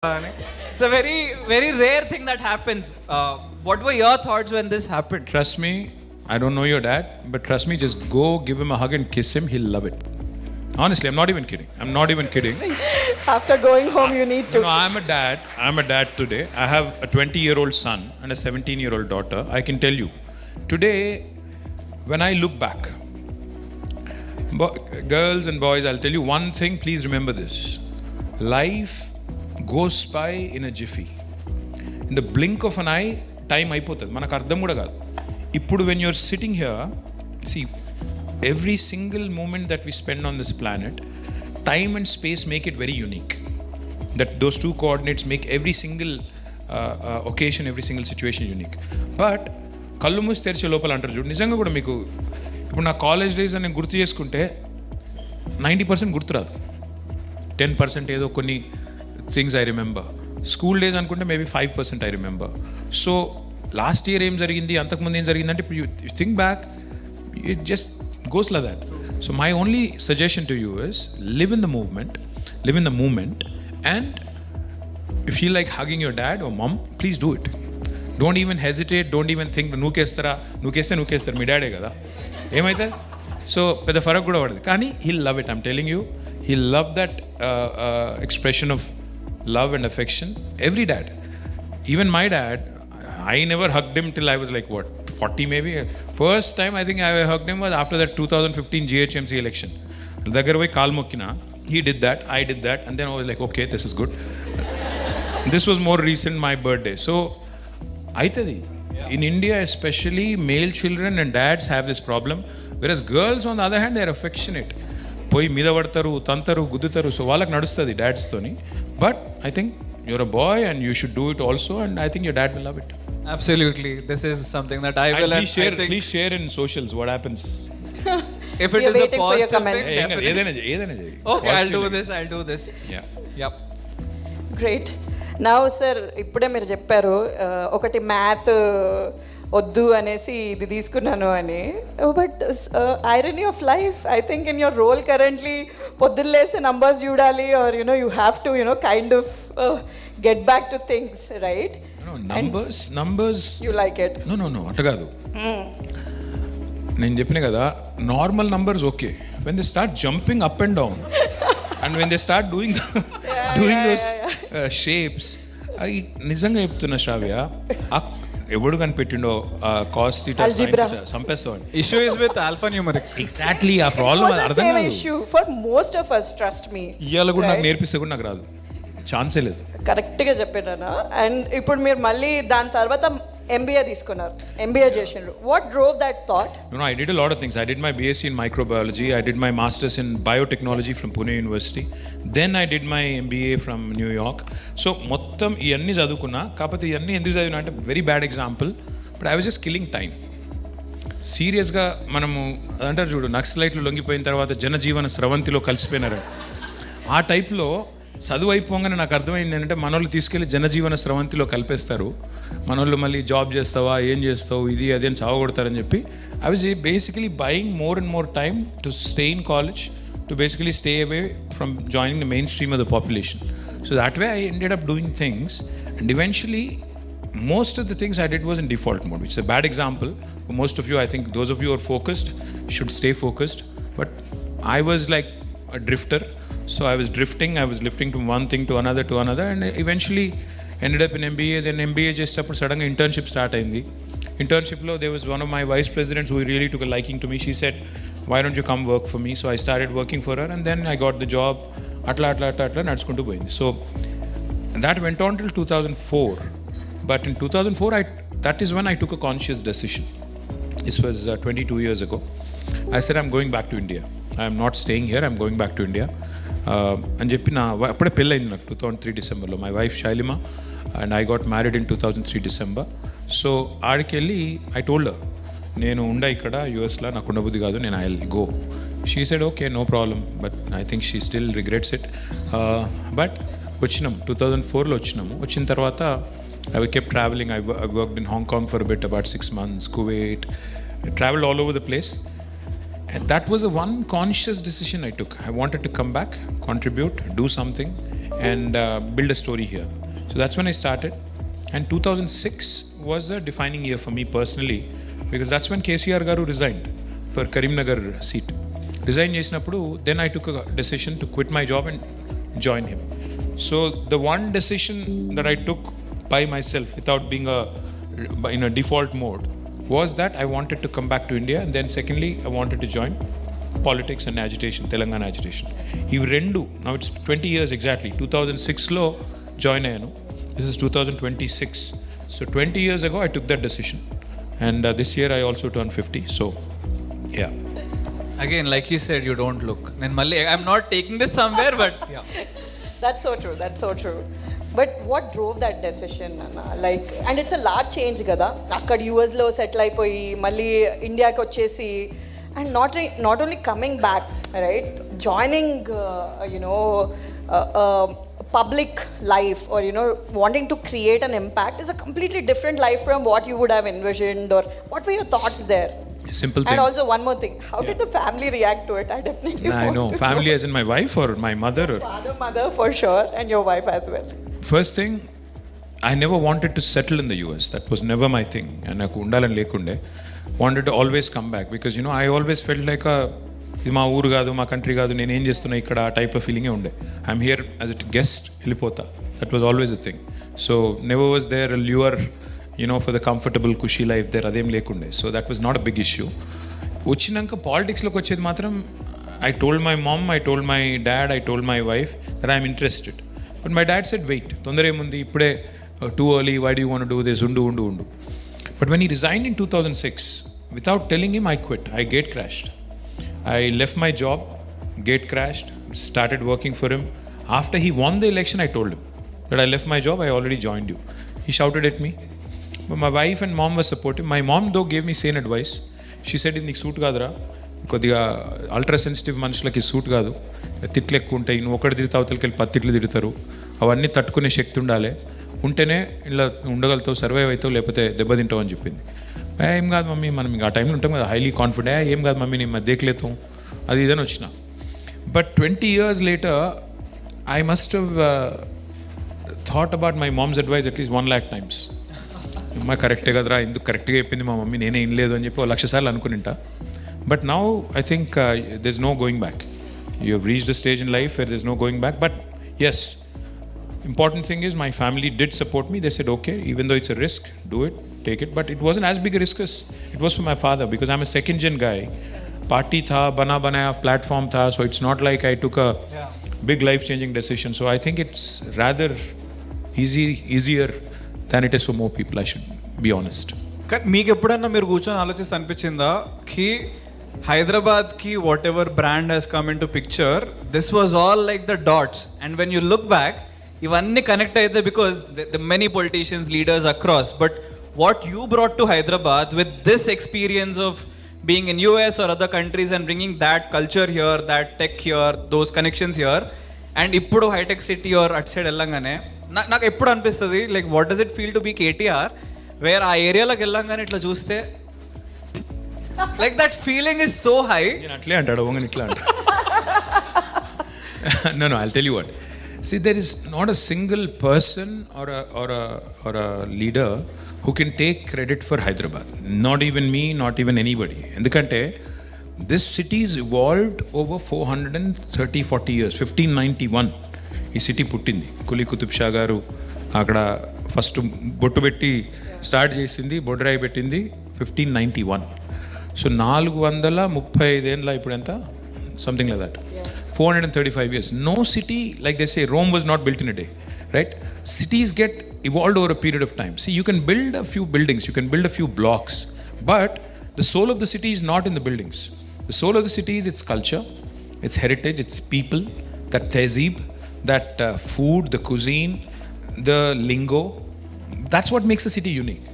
It's a very, very rare thing that happens. What were your thoughts when this happened? Trust me, I don't know your dad, but trust me, just go give him a hug and kiss him. He'll love it. Honestly, I'm not even kidding. After going home, you need to. No, I'm a dad. Today. I have a 20-year-old son and a 17-year-old daughter. I can tell you, today, when I look back, girls and boys, I'll tell you one thing, please remember this. Life goes by in a jiffy. In the blink of an eye, time అయిపోతుంది మనకు అర్థం కూడా కాదు. ఇప్పుడు when you're sitting here, see, every single moment that we spend on this planet, time and space make it very unique. That those two coordinates make every single occasion, every single situation unique. But కళ్ళు మూసి తెరిచే లోపల అంటారు చూడు, నిజంగా కూడా మీకు ఇప్పుడు నా కాలేజ్ డేస్ అని గుర్తు చేసుకుంటే 90% గుర్తురాదు. 10% ఏదో కొన్ని things I remember. School days అనుకుంటే maybe 5% I remember. So last year ఏం జరిగింది, అంతకుముందు ఏం జరిగిందంటే ఇప్పుడు you think back, it just goes like that. So my only suggestion to you is live in the moment and if you like hugging your dad or mom, please do it. Don't even hesitate, don't even think నూకేస్తారు మీ డాడే కదా, ఏమవుతుంది? So పెద్ద ఫరక్ కూడా పడదు, కానీ he'll love it. I'm telling you, he'll love that expression of love and affection. Every dad, even my dad, I never hugged him till I was like 40 maybe. First time I think I hugged him was after that 2015 GHMC election. Dagar voi kaal mokkina, he did that, I did that, and then I was like, okay, this is good. This was more recent, my birthday. So aitadi in India especially, male children and dads have this problem, whereas girls on the other hand, they are affectionate. పోయి మీద పడతారు, తంతారు, గుద్దుతారు. So వాళ్ళకి నడుస్తుంది డాడ్స్తోని. But I think you're a boy and you should do it also, and I think your dad will love it. Absolutely. This is something that I will. Please share in socials what happens. If it is a positive thing, ఏదైనా okay, I'll do this. Yeah. Yep. Great. Now sir, ఇప్పుడే మీరు చెప్పారు ఒకటి math వద్దు అనేసి ఇది తీసుకున్నాను అని. But irony of life, I think in your role currently పొద్దున్నేసే నంబర్స్ చూడాలి, or you have to kind of get back to things, right? Numbers you like it? No అట్ట కాదు. నేను చెప్పిన కదా, normal numbers okay. When they start jumping up and down and when they start doing those shapes, అవి నిజంగా చెప్తున్నా శ్రావ్య, ఎవడు కనిపెట్టిండో కాస్ట్ సంపేస్తాడు. Issue is with alphanumeric. Exactly ఆ ప్రాబ్లం అర్థం కాదు. Issue for most of us, trust me. ఇయాల కూడా నాకు నేర్పిస్తే కూడా నాకు రాదు, ఛాన్సే లేదు. కరెక్ట్గా చెప్పాను. అండ్ ఇప్పుడు మీరు మళ్ళీ దాని తర్వాత MBA తీసుకున్నారు, MBA చేసిండ్రు. What drove that thought? No, I did a lot of things. I did my BSc in microbiology. I did my master's in biotechnology from Pune University. Then I did my MBA from New York. So మొత్తం ఇవన్నీ చదువుకున్నా. కాకపోతే ఇవన్నీ ఎందుకు చదివినా అంటే, very bad example, but I was just killing time. సీరియస్గా మనము అంటారు చూడు, నక్సలైట్లు లొంగిపోయిన తర్వాత జనజీవన స్రవంతిలో కలిసిపోయినారు. ఆ టైప్లో చదువు అయిపోగానే నాకు అర్థమైంది ఏంటంటే, మనోళ్ళు తీసుకెళ్ళి జనజీవన స్రవంతిలో కలిపేస్తారు. మనోళ్ళు మళ్ళీ జాబ్ చేస్తావా, ఏం చేస్తావు, ఇది అది అని చావగొడతారని చెప్పి I was basically buying more and more time to stay in college, to basically stay away from joining the main stream of the population. So that way I ended up doing things, and eventually most of the things I did was in default mode, which is a bad example for most of you. I think those of you who are focused should stay focused, but I was like a drifter. So I was drifting from one thing to another, and eventually ended up in MBA. Then MBA చేసేటప్పుడు సడన్గా internship start అయింది. Internshipలో there was one of my vice presidents who really took a liking to me. She said, why don't you come work for me? So I started working for her, and then I got the job. అట్లా నడుచుకుంటూ పోయింది. So that went on till 2004. But in 2004, that is when I took a conscious decision. This was 22 years ago. I said, I'm going back to India. I'm not staying here, I'm going back to India. అని చెప్పి అప్పుడే పెళ్ళి అయింది నాకు 2003 డిసెంబర్లో. My wife Shailima, and I got married in 2003 December. So ఆడికి వెళ్ళి I told her, నేను ఉండా ఇక్కడ యూఎస్లో, నాకు ఉండబుద్ధి కాదు, నేను I will go. She said, okay, no problem, but I think she still regrets it. But వచ్చినాము 2004లో వచ్చినాము. వచ్చిన తర్వాత I kept traveling. I worked in Hong Kong for a bit, about 6 months, Kuwait. I traveled all over the place. And that was a one conscious decision I took. I wanted to come back, contribute, do something. and build a story here. So that's when I started. And 2006 was a defining year for me personally, because that's when KCR garu resigned for Karimnagar seat. Resign చేసినప్పుడు then I took a decision to quit my job and join him. So the one decision that I took by myself without being in a default mode was that I wanted to come back to India, and then secondly I wanted to join politics and agitation, Telangana agitation. ఇవి రెండు, now it's 20 years exactly. 2006లో join అయ్యాను. This is 2026. So 20 years ago I took that decision, and this year I also turned 50. So yeah. Again, like you said, you don't look. Then Malli, I'm not taking this somewhere, but yeah. That's so true. That's so true. But what drove that decision, Anna? Like, and it's a large change, kada. అక్కడ యూఎస్లో settle అయిపోయి మళ్ళీ ఇండియాకి వచ్చేసి, and not only coming back, right? Joining, public life, or wanting to create an impact is a completely different life from what you would have envisioned. Or what were your thoughts there? Simple thing. And also one more thing, how did the family react to it? I definitely I know. Family as in my wife or my mother? Or? Father, mother for sure, and your wife as well. First thing, I never wanted to settle in the US. That was never my thing. And నాకు ఉండాలని లేకుండే. Wanted to always come back because I always felt like ఇది మా ఊరు కాదు, మా country కాదు, నేను ఏం చేస్తున్నా ఇక్కడ, ఆ టైప్ ఆఫ్ ఫీలింగే ఉండే. I'm here as a guest, వెళ్ళిపోతా. That was always a thing. So never was there lure for the comfortable ఖుషీ లైఫ్ దేర్, అదేం లేకుండే. So that was not a big issue. వచ్చినాక పాలిటిక్స్లోకి వచ్చేది మాత్రం I told my mom, I told my dad, I told my wife that I'm interested. But my dad said, wait, తొందర ఏముంది, ఇప్పుడే too early, why do you want to do this, undu. But when he resigned in 2006, without telling him, I quit. I gate crashed. I left my job, gate crashed, started working for him. After he won the election, I told him that I left my job, I already joined you. He shouted at me. But my wife and mom were supportive. My mom though gave me sane advice. She said, ఇది నీకు suit కాదురా, కొద్దిగా ultra sensitive మనుషులకి suit కాదు, తిట్లు ఎక్కువ ఉంటాయి, నువ్వు ఒకటి తిరిగితే అవతలకి వెళ్ళి 10 తిట్లు తిడతారు, అవన్నీ తట్టుకునే శక్తి ఉండాలి, ఉంటేనే ఇలా ఉండగలుగుతావు, సర్వైవ్ అవుతావు, లేకపోతే దెబ్బతింటావు అని చెప్పింది. ఏం కాదు మమ్మీ, మనం ఆ టైంలో ఉంటాం కదా హైలీ కాన్ఫిడెంట్, ఏం కాదు మమ్మీ నేను దేఖలేతాం, అది ఇదని వచ్చిన. But 20 years later I must have thought about my mom's advice at least 1 lakh times. అమ్మ కరెక్టే కదరా, ఎందుకు కరెక్ట్గా చెప్పింది మా మమ్మీ, నేనే ఏం లేదు అని చెప్పి 1,00,000 సార్లు అనుకునింటా. But now I think there's no going back. You have reached a stage in life where there's no going back. But yes, important thing is my family did support me. They said, okay, even though it's a risk, do it, take it. But it wasn't as big a risk as it was for my father, because I'm a second gen guy. Party tha, bana banaya platform tha, so it's not like I took a big life changing decision. So I think it's rather easier than it is for more people, I should be honest. కానీ మీకు ఎప్పుడన్నా మీరు కూర్చొని ఆలోచిస్తే అనిపించిందా కి హైదరాబాద్కి whatever brand he's come into picture, this was all like the dots, and when you look back ఇవన్నీ కనెక్ట్ అయితే because the many politicians, leaders across, but what you brought to Hyderabad with this experience of being in US or other countries and bringing that culture here, that tech here, those connections here, and ఇప్పుడు హైటెక్ City or at side వెళ్ళంగానే నాకు ఎప్పుడు అనిపిస్తుంది like what does it feel to be KTR, where ఆ ఏరియాలోకి వెళ్ళంగానే ఇట్లా చూస్తే like that feeling is so high. నేను అట్లే అంటాడు ఓంగని ఇట్లా అంట. No, I'll tell you what. See, there is not a single person or a leader who can take credit for Hyderabad. Not even me, not even anybody. Endukante this city's evolved over 430-40 years. 1591 ఈ city పుట్టింది. కులీ కుతుబ్ షా గారు అక్కడ first బొట్టు పెట్టి start చేసింది, బొడ్రాయి పెట్టింది 1591. So 435 ఏళ్ళ ఇప్పుడు ఎంత, something like that, 435 years. No city, like they say, Rome was not built in a day, right? Cities get evolved over a period of time. See, you can build a few buildings, you can build a few blocks, but the soul of the city is not in the buildings. The soul of the city is its culture, its heritage, its people, that tehzeeb, that food, the cuisine, the lingo. That's what makes the city unique.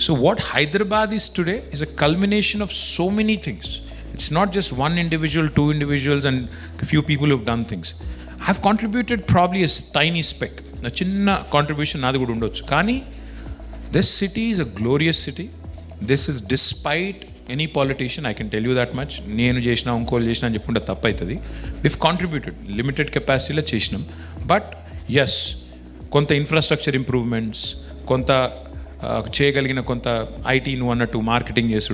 So what Hyderabad is today is a culmination of so many things. It's not just one individual, two individuals and a few people who've done things. I've contributed probably a tiny speck. A chinna contribution naadi kuda undochu. Kani this city is a glorious city. This is despite any politician, I can tell you that much. Nenu chesina unkolu chesina ani cheppunda tappu aitadi. We've contributed limited capacity la chesinam. But yes, కొంత infrastructure improvements, కొంత చేయగలిగిన కొంత IT నువ్వు అన్నట్టు marketing చేసుడు,